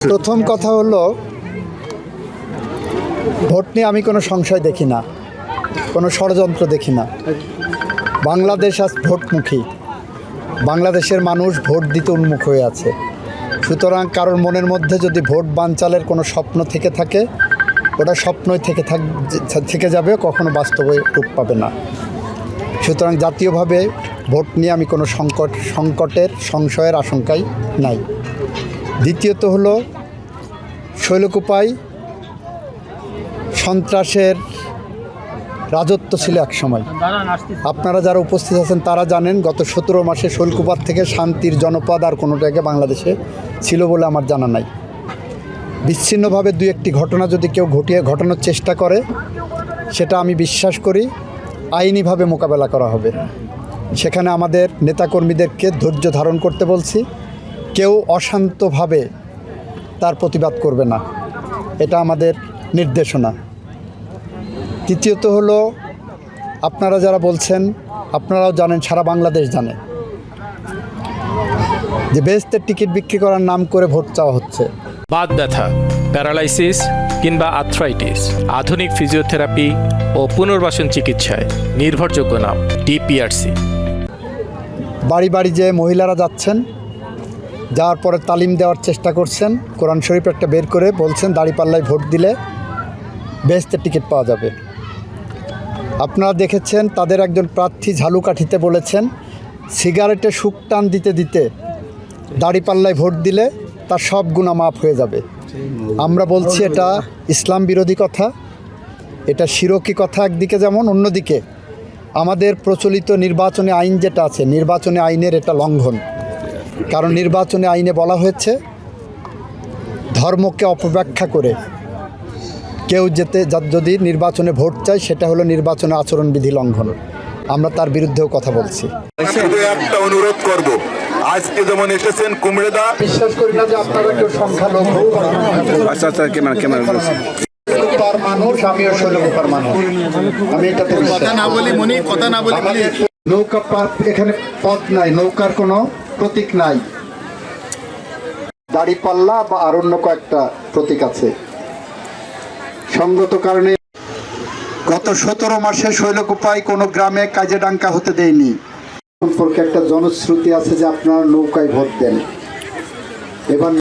প্রথম কথা হলো, ভোট নিয়ে আমি কোনো সংশয় দেখি না, কোনো ষড়যন্ত্র দেখি না। বাংলাদেশ আজ ভোটমুখী, বাংলাদেশের মানুষ ভোট দিতে উন্মুখ হয়ে আছে। সুতরাং কারোর মনের মধ্যে যদি ভোট বানচালের কোনো স্বপ্ন থেকে থাকে, ওটা স্বপ্নই থেকে যাবে, কখনো বাস্তবে রূপ পাবে না। সুতরাং জাতীয়ভাবে ভোট নিয়ে আমি কোনো সংকটের সংশয়ের আশঙ্কাই নাই। দ্বিতীয়ত হলো, শৈলকুপায় সন্ত্রাসের রাজত্ব ছিল এক সময়। আপনারা যারা উপস্থিত আছেন তারা জানেন, গত 17 মাসে শৈলকুপার থেকে শান্তির জনপদ আর কোনো জায়গায় বাংলাদেশে ছিল বলে আমার জানা নাই। বিচ্ছিন্নভাবে দু একটি ঘটনা যদি কেউ ঘটানোর চেষ্টা করে, সেটা আমি বিশ্বাস করি আইনিভাবে মোকাবেলা করা হবে। সেখানে আমাদের নেতাকর্মীদেরকে ধৈর্য ধারণ করতে বলছি। কেউ অশান্তভাবে তার প্রতিবাদ করবে না, এটা আমাদের নির্দেশনা। তৃতীয়ত হলো, আপনারা যারা বলছেন, আপনারাও জানেন, সারা বাংলাদেশ জানে যে বেহেশতের টিকিট বিক্রি করার নাম করে ভোট চাওয়া হচ্ছে। বাত ব্যথা, প্যারালাইসিস কিংবা আর্থ্রাইটিস, আধুনিক ফিজিওথেরাপি ও পুনর্বাসন চিকিৎসায় নির্ভরযোগ্য নাম ডিপিআরসি। বাড়ি বাড়ি যে মহিলারা যাচ্ছেন, যাওয়ার পরে তালিম দেওয়ার চেষ্টা করছেন, কোরআন শরীফ একটা বের করে বলছেন দাঁড়িপাল্লায় ভোট দিলে বেহেশতের টিকিট পাওয়া যাবে। আপনারা দেখেছেন, তাদের একজন প্রার্থী ঝালুকাঠিতে বলেছেন সিগারেটে শুকটান দিতে দিতে দাঁড়িপাল্লায় ভোট দিলে তার সব গুনাহ মাফ হয়ে যাবে। আমরা বলছি এটা ইসলাম বিরোধী কথা, এটা শিরকি কথা একদিকে, যেমন অন্যদিকে আমাদের প্রচলিত নির্বাচনী আইন যেটা আছে, নির্বাচনী আইনের এটা লঙ্ঘন। কারণ নির্বাচনী আইনে বলা হয়েছে, ধর্মকে অপব্যাখ্যা করে কেউ যদি নির্বাচনে ভোট চায়, সেটা হলো নির্বাচনের আচরণবিধি লঙ্ঘন। আমরা তার বিরুদ্ধেও কথা বলছি। একটা অনুরোধ করব, আজকে যেমন এসেছেন কুমড়েদা, বিশ্বাস করি না যে আপনারা কেউ সংখ্যালঘু মানুষ, আমিও শৈলকুপার মানুষ, আমি এটাতে কথা না বলি মনি, কথা না বলি বলি। নৌকা এখানে পথ নাই, নৌকার কোনো প্রতীক নাই, দাড়িপাল্লা বা আর অন্য কয়েকটা প্রতীক আছে। সঙ্গত কারণে গত 17 মাসে শৈলকুপায় কোনো গ্রামে কাজে ডাঙ্কা হতে দেয়নি। সম্পর্কে একটা জনশ্রুতি আছে যে আপনারা নৌকায় ভোট দেন। এবার